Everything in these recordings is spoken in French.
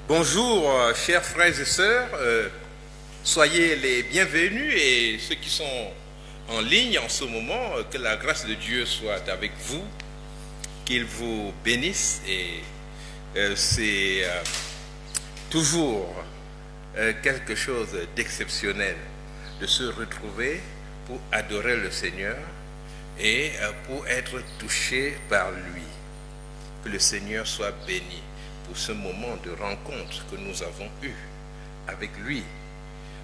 Bonjour, chers frères et sœurs, soyez les bienvenus et ceux qui sont en ligne en ce moment, que la grâce de Dieu soit avec vous, qu'il vous bénisse et c'est toujours quelque chose d'exceptionnel de se retrouver pour adorer le Seigneur et pour être touché par lui. Que le Seigneur soit béni pour ce moment de rencontre que nous avons eu avec lui.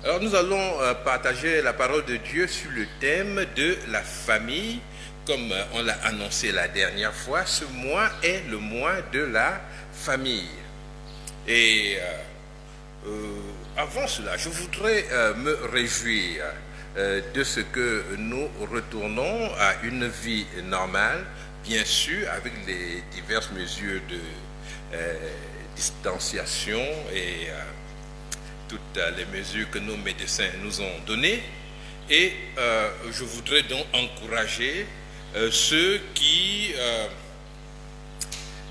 Alors nous allons partager la parole de Dieu sur le thème de la famille. Comme on l'a annoncé la dernière fois, ce mois est le mois de la famille. Et avant cela, je voudrais me réjouir de ce que nous retournons à une vie normale, bien sûr avec les diverses mesures de distanciation et toutes les mesures que nos médecins nous ont données. Et je voudrais donc encourager ceux qui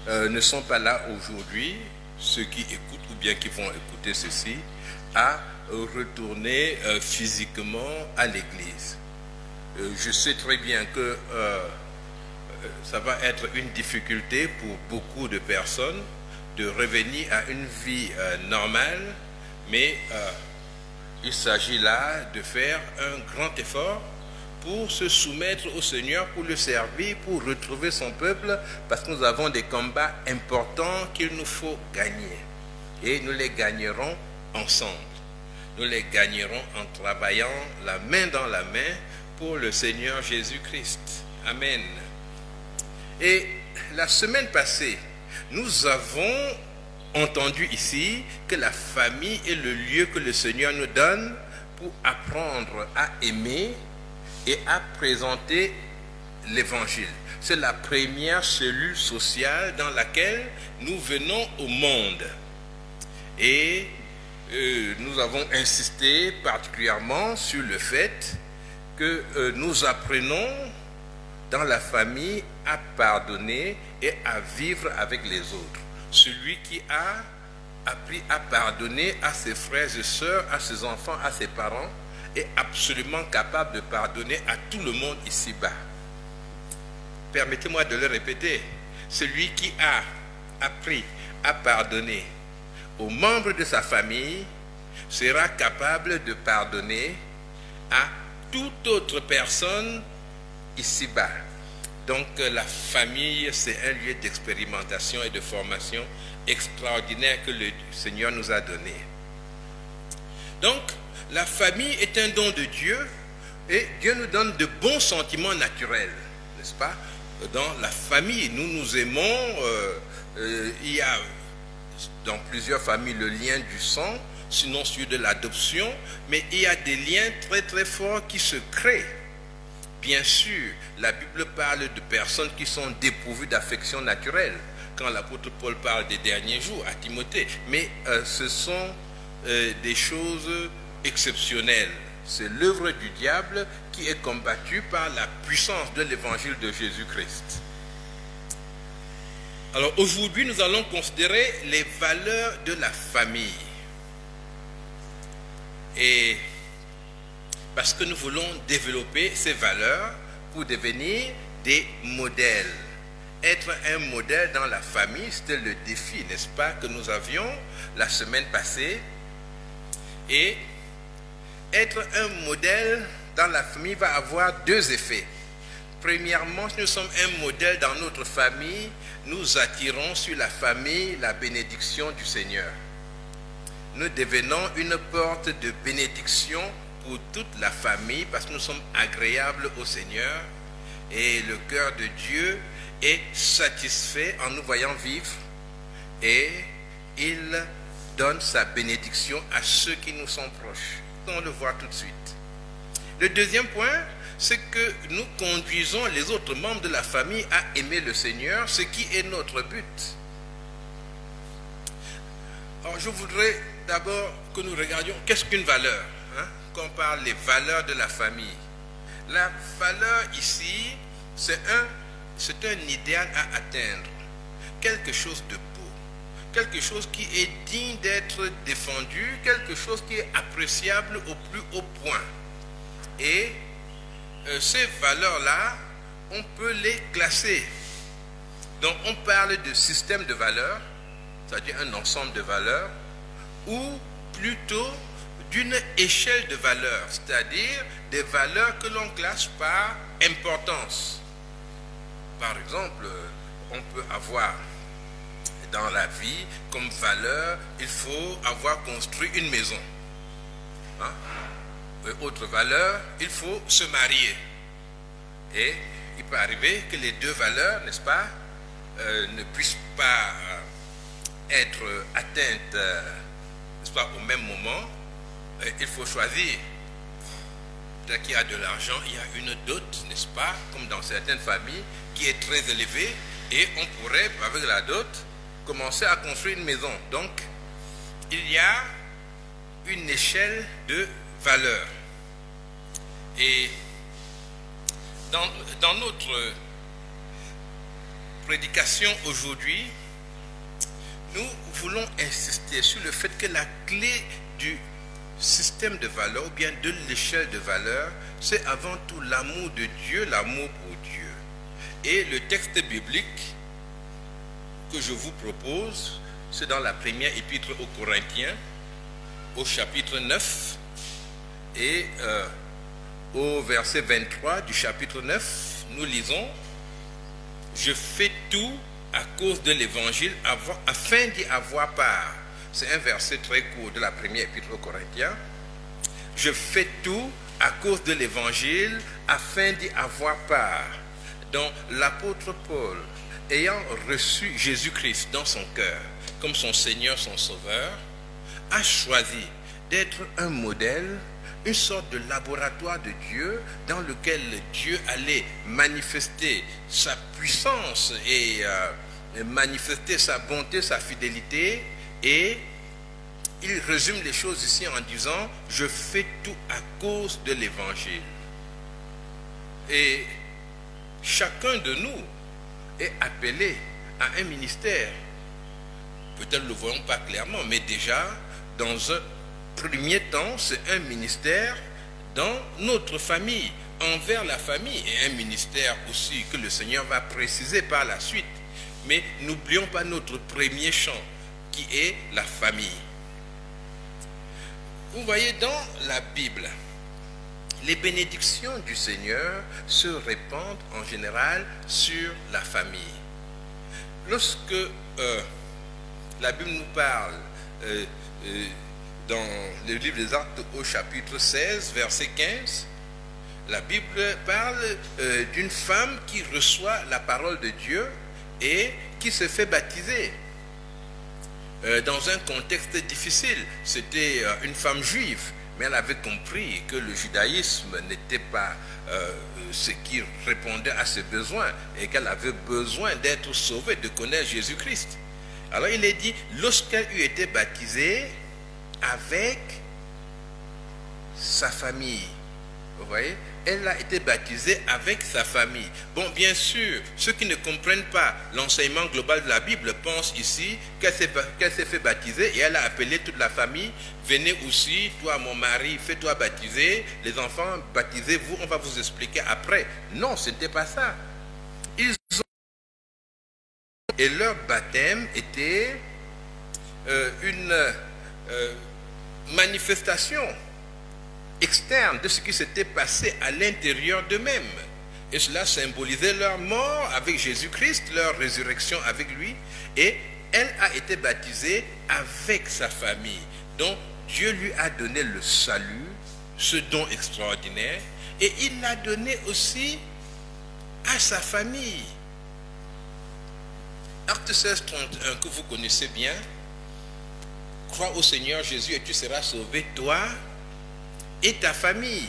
ne sont pas là aujourd'hui, ceux qui écoutent ou bien qui vont écouter ceci, à retourner physiquement à l'église. Je sais très bien que ça va être une difficulté pour beaucoup de personnes de revenir à une vie normale, mais il s'agit là de faire un grand effort pour se soumettre au Seigneur, pour le servir, pour retrouver son peuple, parce que nous avons des combats importants qu'il nous faut gagner. Et nous les gagnerons ensemble. Nous les gagnerons en travaillant la main dans la main pour le Seigneur Jésus-Christ. Amen. Et la semaine passée, nous avons entendu ici que la famille est le lieu que le Seigneur nous donne pour apprendre à aimer et à présenter l'évangile. C'est la première cellule sociale dans laquelle nous venons au monde. Et nous avons insisté particulièrement sur le fait que nous apprenons dans la famille à pardonner et à vivre avec les autres. Celui qui a appris à pardonner à ses frères et sœurs, à ses enfants, à ses parents, est absolument capable de pardonner à tout le monde ici-bas. Permettez-moi de le répéter. Celui qui a appris à pardonner aux membres de sa famille sera capable de pardonner à toute autre personne ici-bas. Donc la famille, c'est un lieu d'expérimentation et de formation extraordinaire que le Seigneur nous a donné. Donc la famille est un don de Dieu et Dieu nous donne de bons sentiments naturels, n'est-ce pas? Dans la famille, nous nous aimons, il y a dans plusieurs familles le lien du sang, sinon celui de l'adoption, mais il y a des liens très très forts qui se créent. Bien sûr, la Bible parle de personnes qui sont dépourvues d'affection naturelle, quand l'apôtre Paul parle des derniers jours à Timothée, mais ce sont des choses exceptionnelles. C'est l'œuvre du diable qui est combattue par la puissance de l'évangile de Jésus-Christ. Alors aujourd'hui, nous allons considérer les valeurs de la famille. Et parce que nous voulons développer ces valeurs pour devenir des modèles. Être un modèle dans la famille, c'était le défi, n'est-ce pas, que nous avions la semaine passée. Et être un modèle dans la famille va avoir deux effets. Premièrement, si nous sommes un modèle dans notre famille, nous attirons sur la famille la bénédiction du Seigneur. Nous devenons une porte de bénédiction pour toute la famille parce que nous sommes agréables au Seigneur et le cœur de Dieu est satisfait en nous voyant vivre et il donne sa bénédiction à ceux qui nous sont proches. On va le voir tout de suite. Le deuxième point, c'est que nous conduisons les autres membres de la famille à aimer le Seigneur, ce qui est notre but. Alors je voudrais d'abord que nous regardions qu'est-ce qu'une valeur, quand on parle des valeurs de la famille. La valeur ici, c'est un idéal à atteindre, quelque chose de beau, quelque chose qui est digne d'être défendu, quelque chose qui est appréciable au plus haut point. Et ces valeurs-là, on peut les classer. Donc on parle de système de valeurs, c'est-à-dire un ensemble de valeurs, ou plutôt d'une échelle de valeurs, c'est-à-dire des valeurs que l'on classe par importance. Par exemple, on peut avoir dans la vie comme valeur, il faut avoir construit une maison. Hein? Autre valeur, il faut se marier. Et il peut arriver que les deux valeurs, n'est-ce pas, ne puissent pas être atteintes, n'est-ce pas, au même moment. Il faut choisir. Peut-être qu'il y a de l'argent, il y a une dot, n'est-ce pas, comme dans certaines familles, qui est très élevée, et on pourrait, avec la dot, commencer à construire une maison. Donc, il y a une échelle de valeur. Et dans notre prédication aujourd'hui, nous voulons insister sur le fait que la clé du système de valeurs, ou bien de l'échelle de valeurs, c'est avant tout l'amour de Dieu, l'amour pour Dieu. Et le texte biblique que je vous propose, c'est dans la première épître aux Corinthiens, au chapitre 9, et au verset 23 du chapitre 9, nous lisons « Je fais tout à cause de l'évangile afin d'y avoir part ». C'est un verset très court de la première épître aux Corinthiens. « Je fais tout à cause de l'évangile afin d'y avoir part ». Donc l'apôtre Paul, ayant reçu Jésus-Christ dans son cœur comme son Seigneur, son Sauveur, a choisi d'être un modèle, une sorte de laboratoire de Dieu dans lequel Dieu allait manifester sa puissance et manifester sa bonté, sa fidélité. Et il résume les choses ici en disant « Je fais tout à cause de l'évangile ». Et chacun de nous est appelé à un ministère. Peut-être ne le voyons pas clairement, mais déjà, dans un premier temps, c'est un ministère dans notre famille, envers la famille, et un ministère aussi que le Seigneur va préciser par la suite. Mais n'oublions pas notre premier champ, qui est la famille. Vous voyez, dans la Bible, les bénédictions du Seigneur se répandent en général sur la famille. Lorsque la Bible nous parle dans le livre des Actes au chapitre 16, verset 15, la Bible parle d'une femme qui reçoit la parole de Dieu et qui se fait baptiser. Dans un contexte difficile, c'était une femme juive, mais elle avait compris que le judaïsme n'était pas ce qui répondait à ses besoins et qu'elle avait besoin d'être sauvée, de connaître Jésus-Christ. Alors il est dit, lorsqu'elle eut été baptisée avec sa famille, vous voyez, elle a été baptisée avec sa famille. Bon, bien sûr, ceux qui ne comprennent pas l'enseignement global de la Bible pensent ici qu'elle s'est fait baptiser et elle a appelé toute la famille. Venez aussi, toi mon mari, fais-toi baptiser, les enfants, baptisez-vous, on va vous expliquer après. Non, ce n'était pas ça. Et leur baptême était une manifestation externe de ce qui s'était passé à l'intérieur d'eux-mêmes. Et cela symbolisait leur mort avec Jésus-Christ, leur résurrection avec lui. Et elle a été baptisée avec sa famille. Donc Dieu lui a donné le salut, ce don extraordinaire. Et il l'a donné aussi à sa famille. Acte 16, 31, que vous connaissez bien. Crois au Seigneur Jésus et tu seras sauvé, toi et ta famille.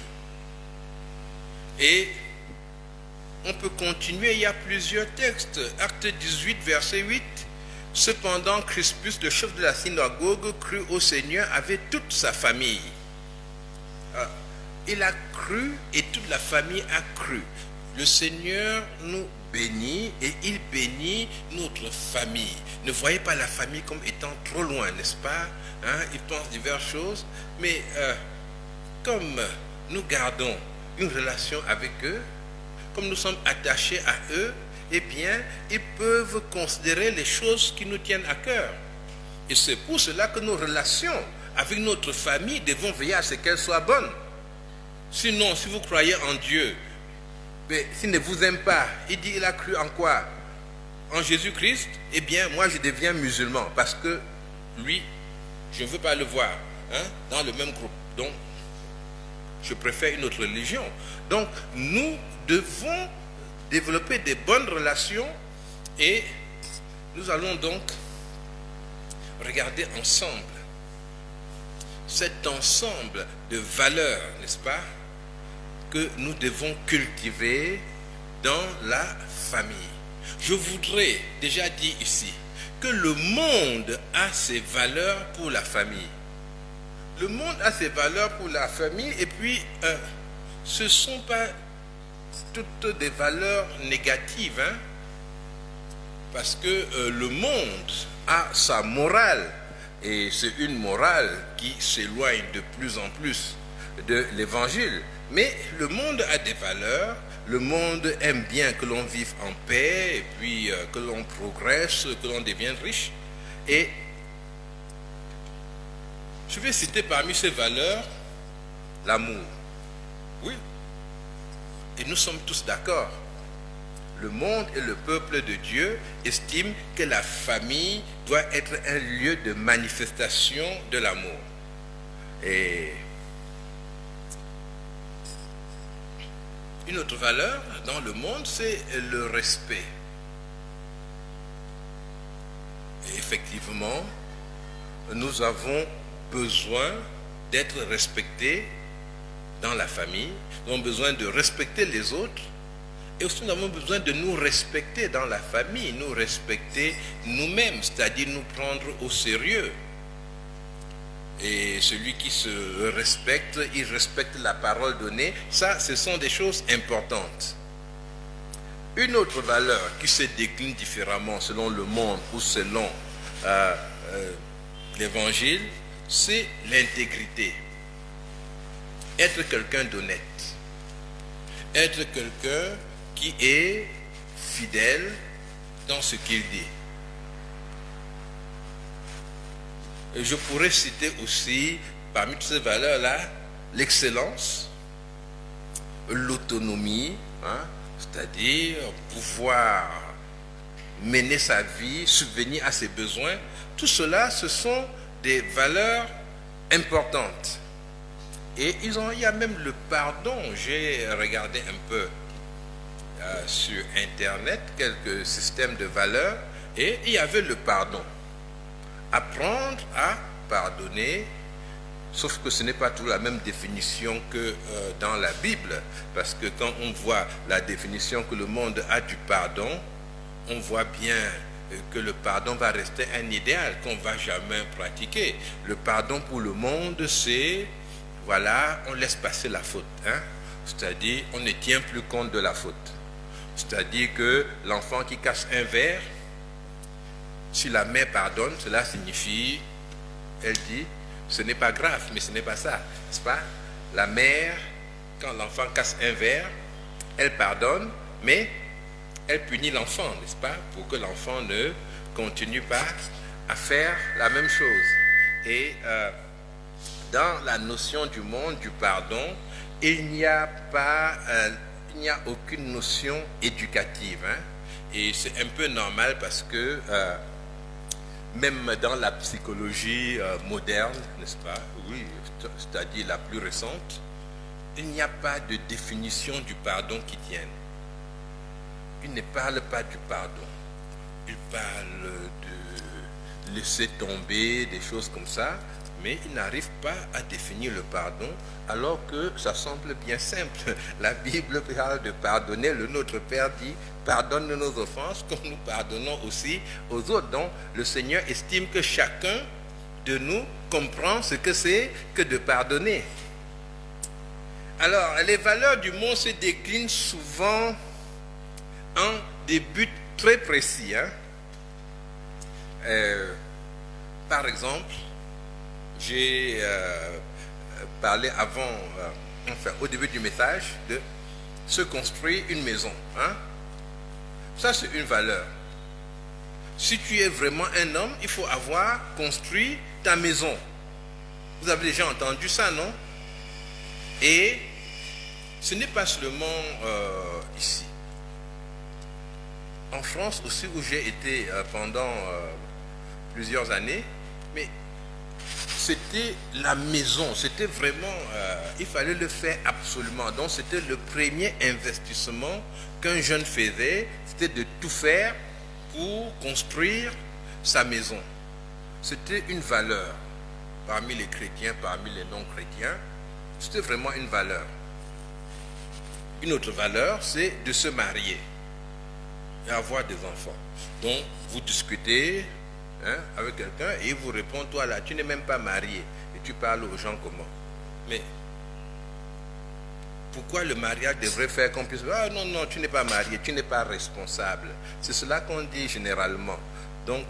Et on peut continuer, il y a plusieurs textes. Acte 18, verset 8. Cependant, Crispus, le chef de la synagogue, crut au Seigneur avec toute sa famille. Il a cru et toute la famille a cru. le Seigneur nous bénit et il bénit notre famille. Ne voyez pas la famille comme étant trop loin, n'est-ce pas? Il pense diverses choses, mais comme nous gardons une relation avec eux, comme nous sommes attachés à eux, eh bien, ils peuvent considérer les choses qui nous tiennent à cœur. Et c'est pour cela que nos relations avec notre famille devons veiller à ce qu'elles soient bonnes. Sinon, si vous croyez en Dieu, mais s'il ne vous aime pas, il dit, il a cru en quoi? En Jésus-Christ, eh bien, moi je deviens musulman parce que lui, je ne veux pas le voir dans le même groupe. Donc, je préfère une autre religion. Donc, nous devons développer des bonnes relations et nous allons donc regarder ensemble cet ensemble de valeurs, n'est-ce pas, que nous devons cultiver dans la famille. Je voudrais déjà dire ici que le monde a ses valeurs pour la famille. Le monde a ses valeurs pour la famille et puis ce ne sont pas toutes des valeurs négatives, parce que le monde a sa morale et c'est une morale qui s'éloigne de plus en plus de l'évangile. Mais le monde a des valeurs, le monde aime bien que l'on vive en paix et puis que l'on progresse, que l'on devienne riche. Et je vais citer parmi ces valeurs l'amour. Oui. Et nous sommes tous d'accord. Le monde et le peuple de Dieu estiment que la famille doit être un lieu de manifestation de l'amour. Et une autre valeur dans le monde, c'est le respect. Et effectivement, nous avons besoin d'être respectés dans la famille. Nous avons besoin de respecter les autres. Et aussi nous avons besoin de nous respecter dans la famille, nous respecter nous-mêmes, c'est-à-dire nous prendre au sérieux. Et celui qui se respecte, il respecte la parole donnée. Ça, ce sont des choses importantes. Une autre valeur qui se décline différemment selon le monde ou selon l'évangile, c'est l'intégrité. Être quelqu'un d'honnête. Être quelqu'un qui est fidèle dans ce qu'il dit. Et je pourrais citer aussi, parmi toutes ces valeurs-là, l'excellence, l'autonomie, c'est-à-dire pouvoir mener sa vie, subvenir à ses besoins. Tout cela, ce sont des valeurs importantes. Et il y a même le pardon. J'ai regardé un peu sur Internet quelques systèmes de valeurs et il y avait le pardon. Apprendre à pardonner, sauf que ce n'est pas toujours la même définition que dans la Bible, parce que quand on voit la définition que le monde a du pardon, on voit bien que le pardon va rester un idéal qu'on ne va jamais pratiquer. Le pardon pour le monde, c'est, voilà, on laisse passer la faute. C'est-à-dire, on ne tient plus compte de la faute. C'est-à-dire que l'enfant qui casse un verre, si la mère pardonne, cela signifie, elle dit, ce n'est pas grave, mais ce n'est pas ça, n'est-ce pas? La mère, quand l'enfant casse un verre, elle pardonne, mais elle punit l'enfant, n'est-ce pas? Pour que l'enfant ne continue pas à faire la même chose. Et dans la notion du monde, du pardon, il n'y a aucune notion éducative. Et c'est un peu normal parce que même dans la psychologie moderne, n'est-ce pas? Oui, c'est-à-dire la plus récente, il n'y a pas de définition du pardon qui tienne. Il ne parle pas du pardon. Il parle de laisser tomber, des choses comme ça, mais il n'arrive pas à définir le pardon, alors que ça semble bien simple. La Bible parle de pardonner. Le Notre Père dit, pardonne nos offenses comme nous pardonnons aussi aux autres. Donc, le Seigneur estime que chacun de nous comprend ce que c'est que de pardonner. Alors, les valeurs du monde se déclinent souvent en des buts très précis. Hein. Par exemple, j'ai parlé avant, enfin au début du message, de se construire une maison. Hein. Ça, c'est une valeur. Si tu es vraiment un homme, il faut avoir construit ta maison. Vous avez déjà entendu ça, non? Et ce n'est pas seulement ici. En France aussi, où j'ai été pendant plusieurs années, mais c'était la maison, c'était vraiment, il fallait le faire absolument. Donc c'était le premier investissement qu'un jeune faisait, c'était de tout faire pour construire sa maison. C'était une valeur parmi les chrétiens, parmi les non-chrétiens. C'était vraiment une valeur. Une autre valeur, c'est de se marier et avoir des enfants. Donc, vous discutez avec quelqu'un et il vous répond, toi là, tu n'es même pas marié. Et tu parles aux gens comment? Mais pourquoi le mariage devrait faire qu'on puisse... Ah non, non, tu n'es pas marié, tu n'es pas responsable. C'est cela qu'on dit généralement. Donc,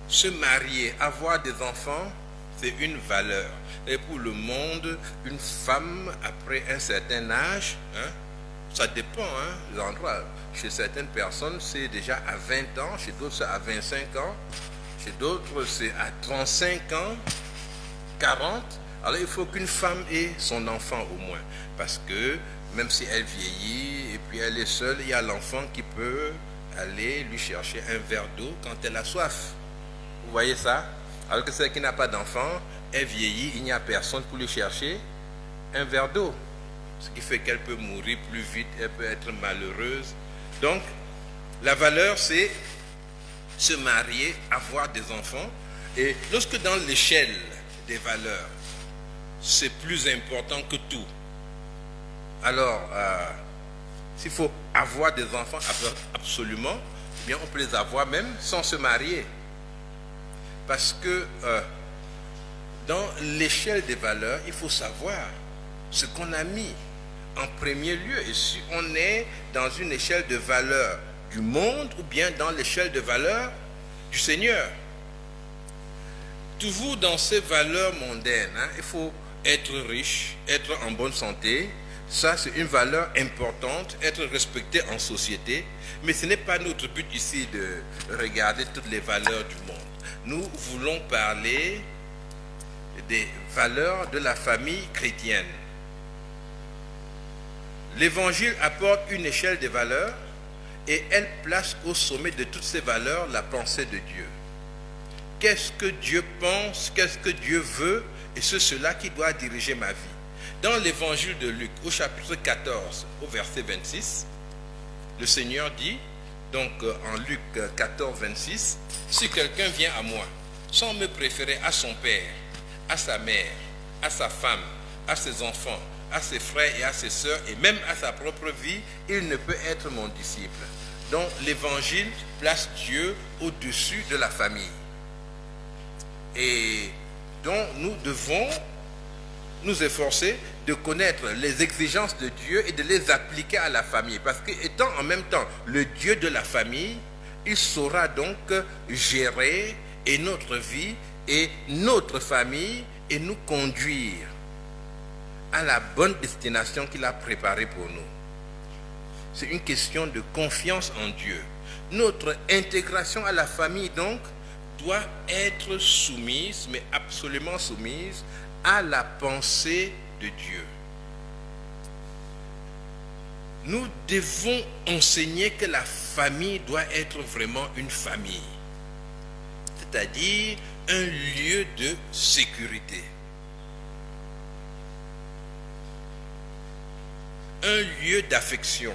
se marier, avoir des enfants, c'est une valeur. Et pour le monde, une femme, après un certain âge, ça dépend, des endroits. Chez certaines personnes, c'est déjà à 20 ans, chez d'autres, c'est à 25 ans, chez d'autres, c'est à 35 ans, 40. Alors, il faut qu'une femme ait son enfant au moins. Parce que même si elle vieillit et puis elle est seule, il y a l'enfant qui peut aller lui chercher un verre d'eau quand elle a soif. Vous voyez ça? Alors que celle qui n'a pas d'enfant, elle vieillit, il n'y a personne pour lui chercher un verre d'eau. Ce qui fait qu'elle peut mourir plus vite, elle peut être malheureuse. Donc, la valeur, c'est se marier, avoir des enfants. Et lorsque dans l'échelle des valeurs, c'est plus important que tout. Alors, s'il faut avoir des enfants absolument, eh bien on peut les avoir même sans se marier. Parce que dans l'échelle des valeurs, il faut savoir ce qu'on a mis en premier lieu. Et si on est dans une échelle de valeurs du monde ou bien dans l'échelle de valeurs du Seigneur. Toujours dans ces valeurs mondaines, il faut être riche, être en bonne santé. Ça, c'est une valeur importante, être respecté en société. Mais ce n'est pas notre but ici de regarder toutes les valeurs du monde. Nous voulons parler des valeurs de la famille chrétienne. L'Évangile apporte une échelle de valeurs et elle place au sommet de toutes ces valeurs la pensée de Dieu. Qu'est-ce que Dieu pense, qu'est-ce que Dieu veut, et c'est cela qui doit diriger ma vie. Dans l'Évangile de Luc, au chapitre 14, au verset 26, le Seigneur dit, donc en Luc 14, 26, « Si quelqu'un vient à moi, sans me préférer à son père, à sa mère, à sa femme, à ses enfants, à ses frères et à ses sœurs, et même à sa propre vie, il ne peut être mon disciple. » Donc l'Évangile place Dieu au-dessus de la famille. Et donc nous devons nous efforcer de connaître les exigences de Dieu et de les appliquer à la famille. Parce qu'étant en même temps le Dieu de la famille, il saura donc gérer et notre vie et notre famille et nous conduire à la bonne destination qu'il a préparée pour nous. C'est une question de confiance en Dieu. Notre intégration à la famille donc doit être soumise, mais absolument soumise, à la pensée de Dieu. Nous devons enseigner que la famille doit être vraiment une famille, c'est-à-dire un lieu de sécurité, un lieu d'affection.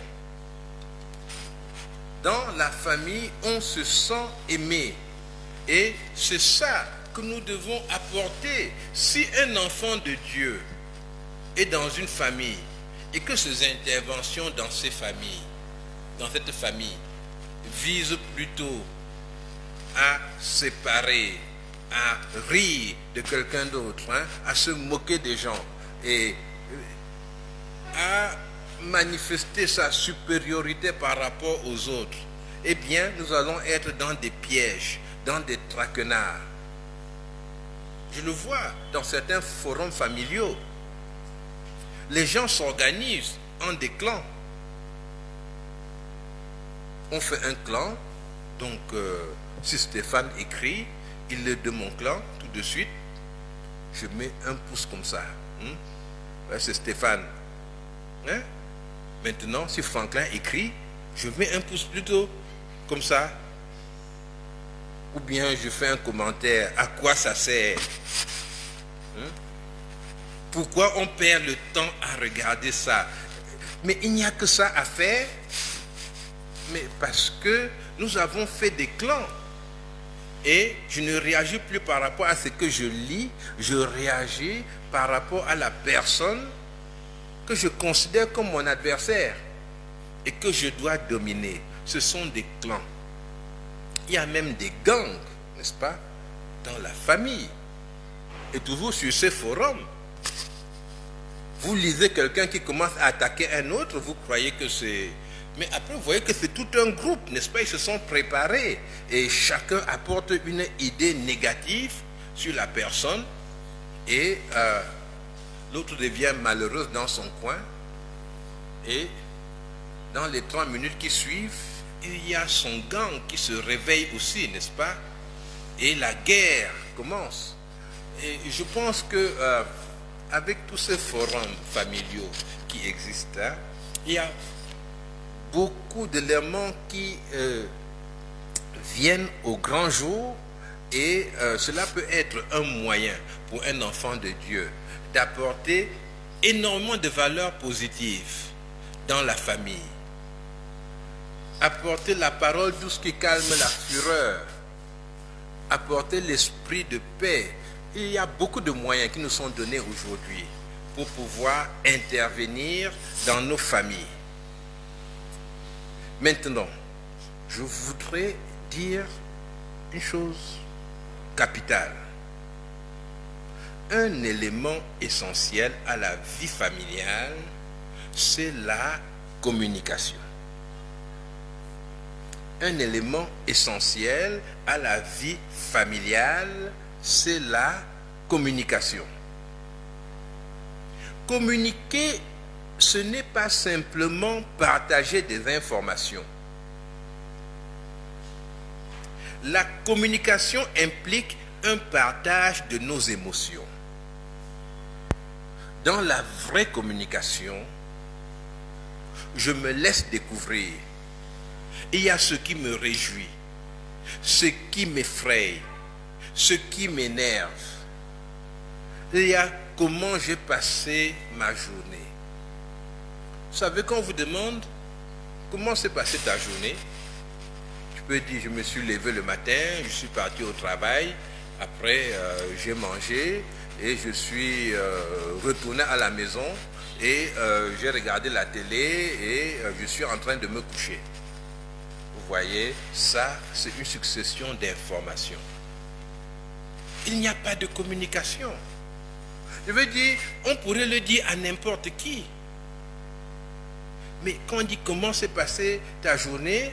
Dans la famille, on se sent aimé. Et c'est ça que nous devons apporter. Si un enfant de Dieu est dans une famille et que ses interventions dans cette famille, visent plutôt à séparer, à rire de quelqu'un d'autre, à se moquer des gens et à manifester sa supériorité par rapport aux autres, eh bien, nous allons être dans des pièges, dans des traquenards. Je le vois dans certains forums familiaux. Les gens s'organisent en des clans. On fait un clan, donc si Stéphane écrit, il est de mon clan, tout de suite, je mets un pouce comme ça. C'est Stéphane. Hein? Maintenant, si Franklin écrit, je mets un pouce plutôt comme ça. Ou bien je fais un commentaire. À quoi ça sert? Pourquoi on perd le temps à regarder ça? Mais il n'y a que ça à faire. Mais parce que nous avons fait des clans. Et je ne réagis plus par rapport à ce que je lis. Je réagis par rapport à la personne que je considère comme mon adversaire et que je dois dominer. Ce sont des clans. Il y a même des gangs, n'est-ce pas, dans la famille. Et toujours sur ces forums, vous lisez quelqu'un qui commence à attaquer un autre, vous croyez que c'est... Mais après, vous voyez que c'est tout un groupe, n'est-ce pas? Ils se sont préparés et chacun apporte une idée négative sur la personne et l'autre devient malheureuse dans son coin. Et dans les 30 minutes qui suivent, il y a son gang qui se réveille aussi, n'est-ce pas? Et la guerre commence. Et je pense que avec tous ces forums familiaux qui existent, hein, il y a beaucoup d'éléments qui viennent au grand jour et cela peut être un moyen pour un enfant de Dieu d'apporter énormément de valeurs positives dans la famille. Apporter la parole douce qui calme la fureur. Apporter l'esprit de paix. Il y a beaucoup de moyens qui nous sont donnés aujourd'hui pour pouvoir intervenir dans nos familles. Maintenant, je voudrais dire une chose capitale. Un élément essentiel à la vie familiale, c'est la communication. Un élément essentiel à la vie familiale, c'est la communication. Communiquer, ce n'est pas simplement partager des informations. La communication implique un partage de nos émotions. Dans la vraie communication, je me laisse découvrir. Il y a ce qui me réjouit, ce qui m'effraie, ce qui m'énerve. Il y a comment j'ai passé ma journée. Vous savez, quand on vous demande comment s'est passée ta journée, tu peux dire, je me suis levé le matin, je suis parti au travail, après j'ai mangé et je suis retourné à la maison et j'ai regardé la télé et je suis en train de me coucher. Vous voyez, ça, c'est une succession d'informations. Il n'y a pas de communication. Je veux dire, on pourrait le dire à n'importe qui. Mais quand on dit comment s'est passée ta journée,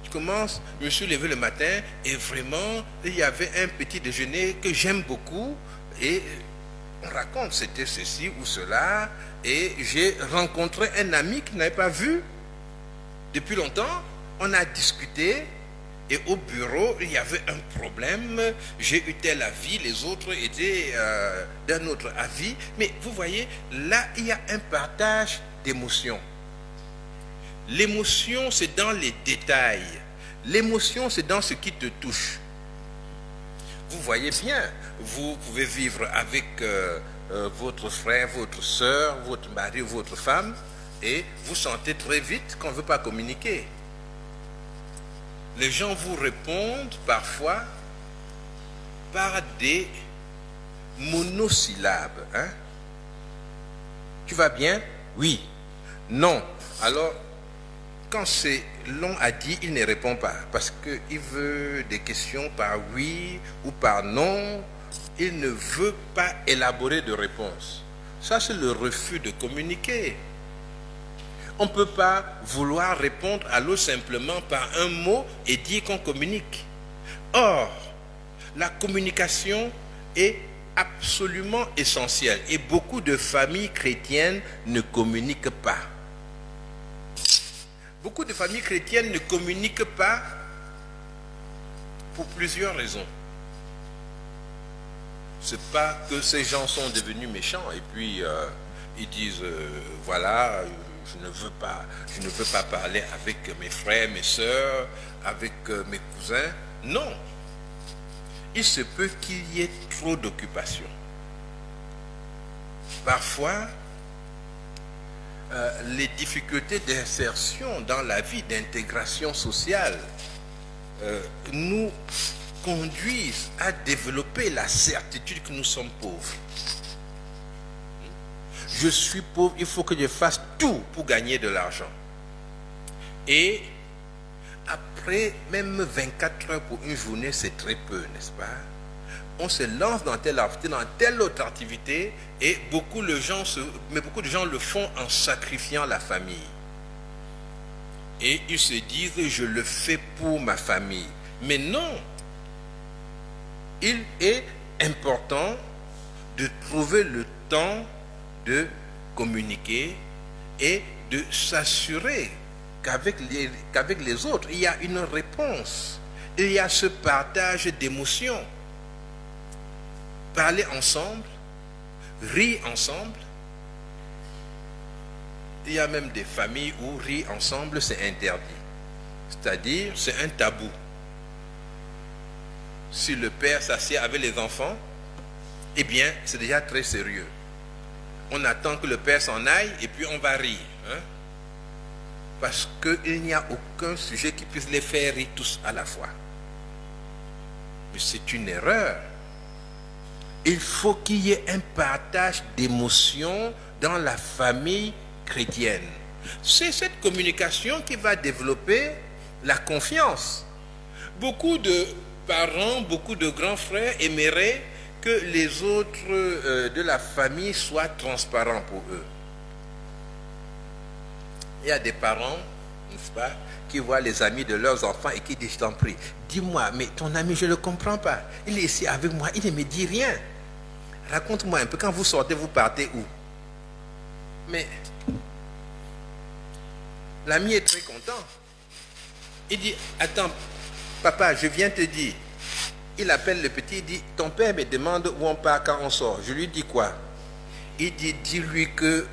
tu commences, je me suis levé le matin et vraiment, il y avait un petit déjeuner que j'aime beaucoup et on raconte, c'était ceci ou cela et j'ai rencontré un ami que je n'avais pas vu depuis longtemps. On a discuté et au bureau, il y avait un problème. J'ai eu tel avis, les autres étaient d'un autre avis. Mais vous voyez, là, il y a un partage d'émotions. L'émotion, c'est dans les détails. L'émotion, c'est dans ce qui te touche. Vous voyez bien, vous pouvez vivre avec votre frère, votre soeur, votre mari, votre femme, et vous sentez très vite qu'on ne veut pas communiquer. Les gens vous répondent parfois par des monosyllabes. Hein? Tu vas bien? Oui. Non. Alors, quand c'est long à dire, il ne répond pas. Parce qu'il veut des questions par oui ou par non. Il ne veut pas élaborer de réponse. Ça, c'est le refus de communiquer. On ne peut pas vouloir répondre à l'autre simplement par un mot et dire qu'on communique. Or, la communication est absolument essentielle et beaucoup de familles chrétiennes ne communiquent pas. Beaucoup de familles chrétiennes ne communiquent pas pour plusieurs raisons. C'est pas que ces gens sont devenus méchants et puis ils disent voilà, je ne veux pas parler avec mes frères, mes sœurs, avec mes cousins. Non. Il se peut qu'il y ait trop d'occupations. Parfois, les difficultés d'insertion dans la vie, d'intégration sociale, nous conduisent à développer la certitude que nous sommes pauvres. Je suis pauvre, il faut que je fasse tout pour gagner de l'argent. Et après même 24 heures pour une journée, c'est très peu, n'est-ce pas? On se lance dans telle activité, dans telle autre activité, et beaucoup de gens le font en sacrifiant la famille. Et ils se disent, je le fais pour ma famille. Mais non, il est important de trouver le temps de communiquer et de s'assurer qu'avec les autres, il y a une réponse. Il y a ce partage d'émotions. Parler ensemble, rire ensemble. Il y a même des familles où rire ensemble, c'est interdit. C'est-à-dire, c'est un tabou. Si le père s'assied avec les enfants, eh bien, c'est déjà très sérieux. On attend que le père s'en aille et puis on va rire. Hein? Parce qu'il n'y a aucun sujet qui puisse les faire rire tous à la fois. Mais c'est une erreur. Il faut qu'il y ait un partage d'émotions dans la famille chrétienne. C'est cette communication qui va développer la confiance. Beaucoup de parents, beaucoup de grands frères aimeraient que les autres de la famille soient transparents pour eux. Il y a des parents, n'est-ce pas, qui voient les amis de leurs enfants et qui disent, je t'en prie, dis-moi, mais ton ami, je ne le comprends pas. Il est ici avec moi, il ne me dit rien. Raconte-moi un peu, quand vous sortez, vous partez où? Mais l'ami est très content. Il dit, attends, papa, je viens te dire. Il appelle le petit, il dit, ton père me demande où on part quand on sort. Je lui dis quoi? Il dit, dis-lui que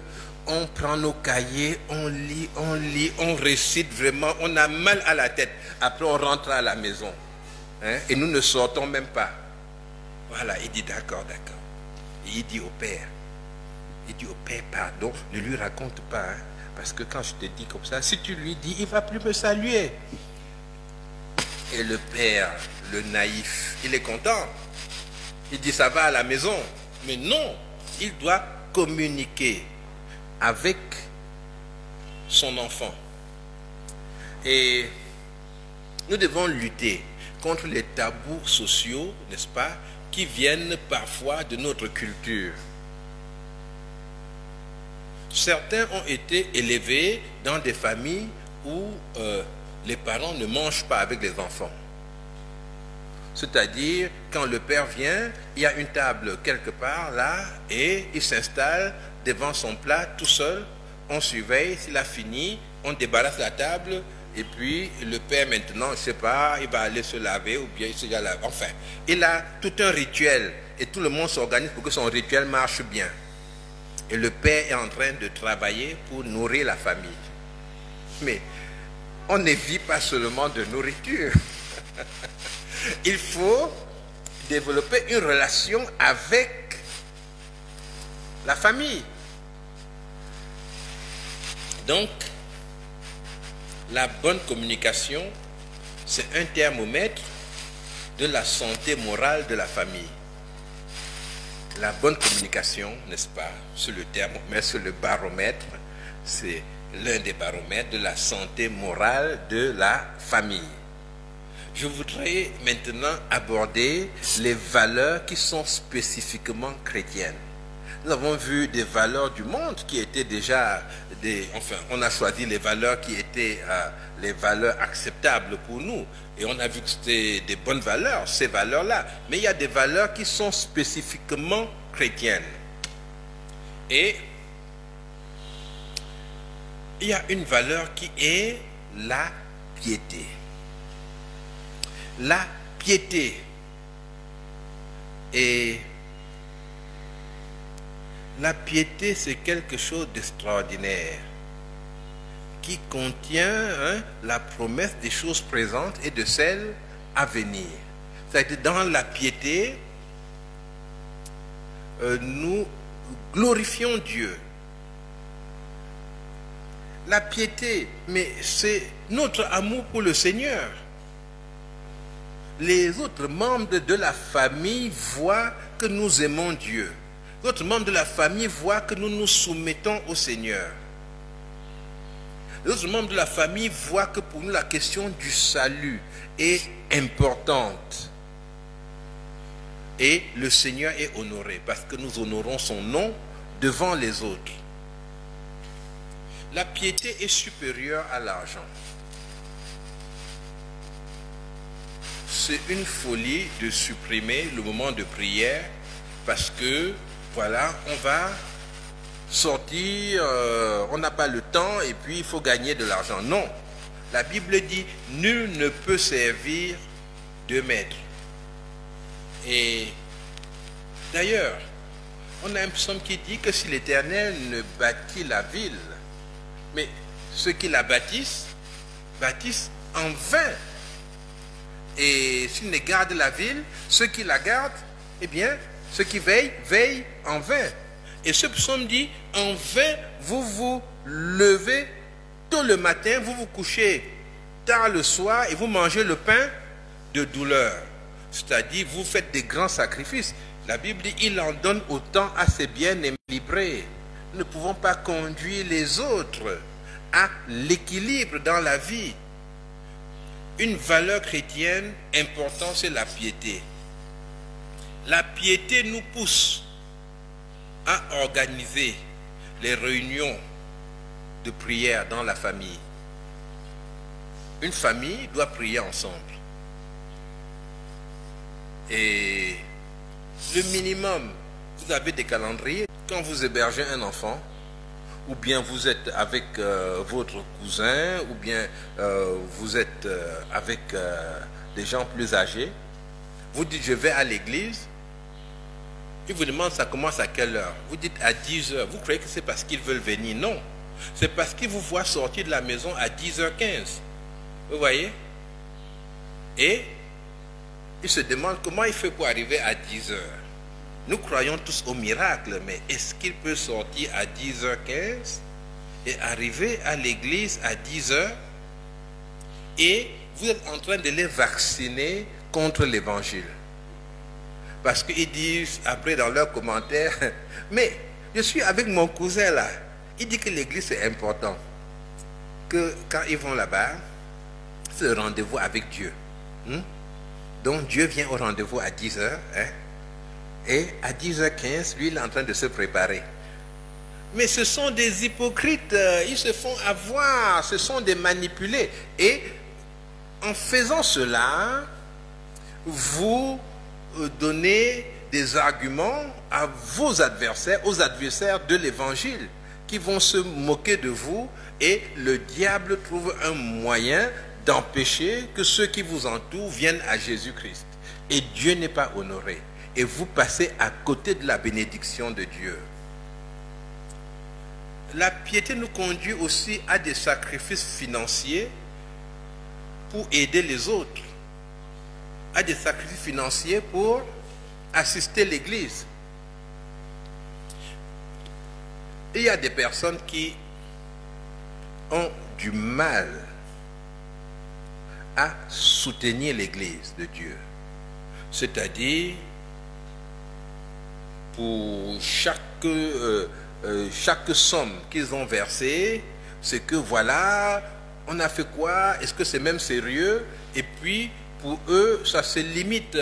on prend nos cahiers, on lit, on récite vraiment, on a mal à la tête. Après, on rentre à la maison. Hein, et nous ne sortons même pas. Voilà, il dit, d'accord, d'accord. Et il dit au père, pardon, ne lui raconte pas. Hein, parce que quand je te dis comme ça, si tu lui dis, il ne va plus me saluer. Et le père, le naïf, il est content. Il dit, ça va à la maison. Mais non, il doit communiquer avec son enfant. Et nous devons lutter contre les tabous sociaux, n'est-ce pas, qui viennent parfois de notre culture. Certains ont été élevés dans des familles où les parents ne mangent pas avec les enfants. C'est-à-dire, quand le père vient, il y a une table quelque part là, et il s'installe devant son plat tout seul, on surveille, s'il a fini, on débarrasse la table, et puis le père maintenant, je ne sais pas, il va aller se laver, ou bien il se lave. Enfin, il a tout un rituel, et tout le monde s'organise pour que son rituel marche bien. Et le père est en train de travailler pour nourrir la famille. Mais on ne vit pas seulement de nourriture. Il faut développer une relation avec la famille. Donc, la bonne communication, c'est un thermomètre de la santé morale de la famille. La bonne communication, n'est-ce pas, c'est le thermomètre, c'est le baromètre, c'est l'un des baromètres de la santé morale de la famille. Je voudrais maintenant aborder les valeurs qui sont spécifiquement chrétiennes. Nous avons vu des valeurs du monde qui étaient déjà enfin, on a choisi les valeurs qui étaient les valeurs acceptables pour nous. Et on a vu que c'était des bonnes valeurs, ces valeurs-là. Mais il y a des valeurs qui sont spécifiquement chrétiennes. Et il y a une valeur qui est la piété. La piété. Et la piété, c'est quelque chose d'extraordinaire qui contient la promesse des choses présentes et de celles à venir. C'est-à-dire, dans la piété, nous glorifions Dieu. La piété, mais c'est notre amour pour le Seigneur. Les autres membres de la famille voient que nous aimons Dieu. Les autres membres de la famille voient que nous nous soumettons au Seigneur. Les autres membres de la famille voient que pour nous la question du salut est importante. Et le Seigneur est honoré parce que nous honorons son nom devant les autres. La piété est supérieure à l'argent. C'est une folie de supprimer le moment de prière parce que, voilà, on va sortir, on n'a pas le temps et puis il faut gagner de l'argent. Non, la Bible dit, nul ne peut servir deux maîtres. Et d'ailleurs, on a un psaume qui dit que si l'Éternel ne bâtit la ville, mais ceux qui la bâtissent, bâtissent en vain. Et s'ils ne gardent la ville, ceux qui la gardent, eh bien, ceux qui veillent, veillent en vain. Et ce psaume dit, en vain, vous vous levez tôt le matin, vous vous couchez tard le soir et vous mangez le pain de douleur. C'est-à-dire, vous faites des grands sacrifices. La Bible dit, il en donne autant à ses bien-aimés livrés. Nous ne pouvons pas conduire les autres à l'équilibre dans la vie. Une valeur chrétienne importante, c'est la piété. La piété nous pousse à organiser les réunions de prière dans la famille. Une famille doit prier ensemble. Et le minimum, vous avez des calendriers. Quand vous hébergez un enfant, ou bien vous êtes avec votre cousin, ou bien vous êtes avec des gens plus âgés, vous dites je vais à l'église, il vous demande ça commence à quelle heure? Vous dites à 10 heures. Vous croyez que c'est parce qu'ils veulent venir? Non. C'est parce qu'ils vous voient sortir de la maison à 10h15. Vous voyez? Et ils se demandent comment il fait pour arriver à 10 heures. Nous croyons tous au miracle, mais est-ce qu'il peut sortir à 10h15 et arriver à l'église à 10h? Et vous êtes en train de les vacciner contre l'évangile. Parce qu'ils disent, après dans leurs commentaires, mais je suis avec mon cousin là, il dit que l'église c'est important. Que quand ils vont là-bas, c'est le rendez-vous avec Dieu. Donc Dieu vient au rendez-vous à 10h. Et à 10h15, lui, il est en train de se préparer. Mais ce sont des hypocrites, ils se font avoir, ce sont des manipulés. Et en faisant cela, vous donnez des arguments à vos adversaires, aux adversaires de l'évangile, qui vont se moquer de vous, et le diable trouve un moyen d'empêcher que ceux qui vous entourent viennent à Jésus-Christ. Et Dieu n'est pas honoré. Et vous passez à côté de la bénédiction de Dieu. La piété nous conduit aussi à des sacrifices financiers pour aider les autres, à des sacrifices financiers pour assister l'Église. Il y a des personnes qui ont du mal à soutenir l'Église de Dieu. C'est-à-dire, pour chaque somme qu'ils ont versée, c'est que voilà, on a fait quoi? Est-ce que c'est même sérieux? Et puis, pour eux, ça se limite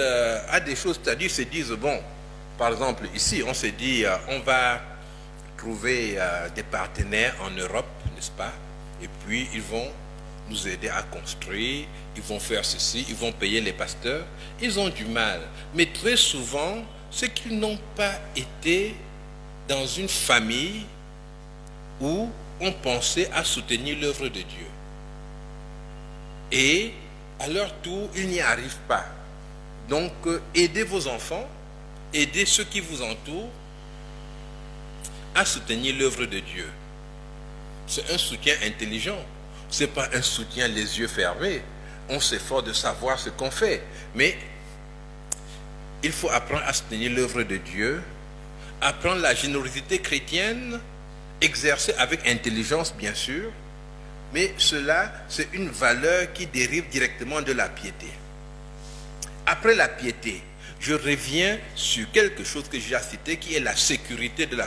à des choses, c'est-à-dire, ils se disent, bon, par exemple, ici, on s'est dit, on va trouver des partenaires en Europe, n'est-ce pas? Et puis, ils vont nous aider à construire, ils vont faire ceci, ils vont payer les pasteurs. Ils ont du mal. Mais très souvent, c'est qu'ils n'ont pas été dans une famille où on pensait à soutenir l'œuvre de Dieu. Et à leur tour, ils n'y arrivent pas. Donc, aidez vos enfants, aidez ceux qui vous entourent à soutenir l'œuvre de Dieu. C'est un soutien intelligent. Ce n'est pas un soutien les yeux fermés. On s'efforce de savoir ce qu'on fait. Mais il faut apprendre à soutenir l'œuvre de Dieu, apprendre la générosité chrétienne, exercer avec intelligence, bien sûr. Mais cela, c'est une valeur qui dérive directement de la piété. Après la piété, je reviens sur quelque chose que j'ai cité, qui est la sécurité de la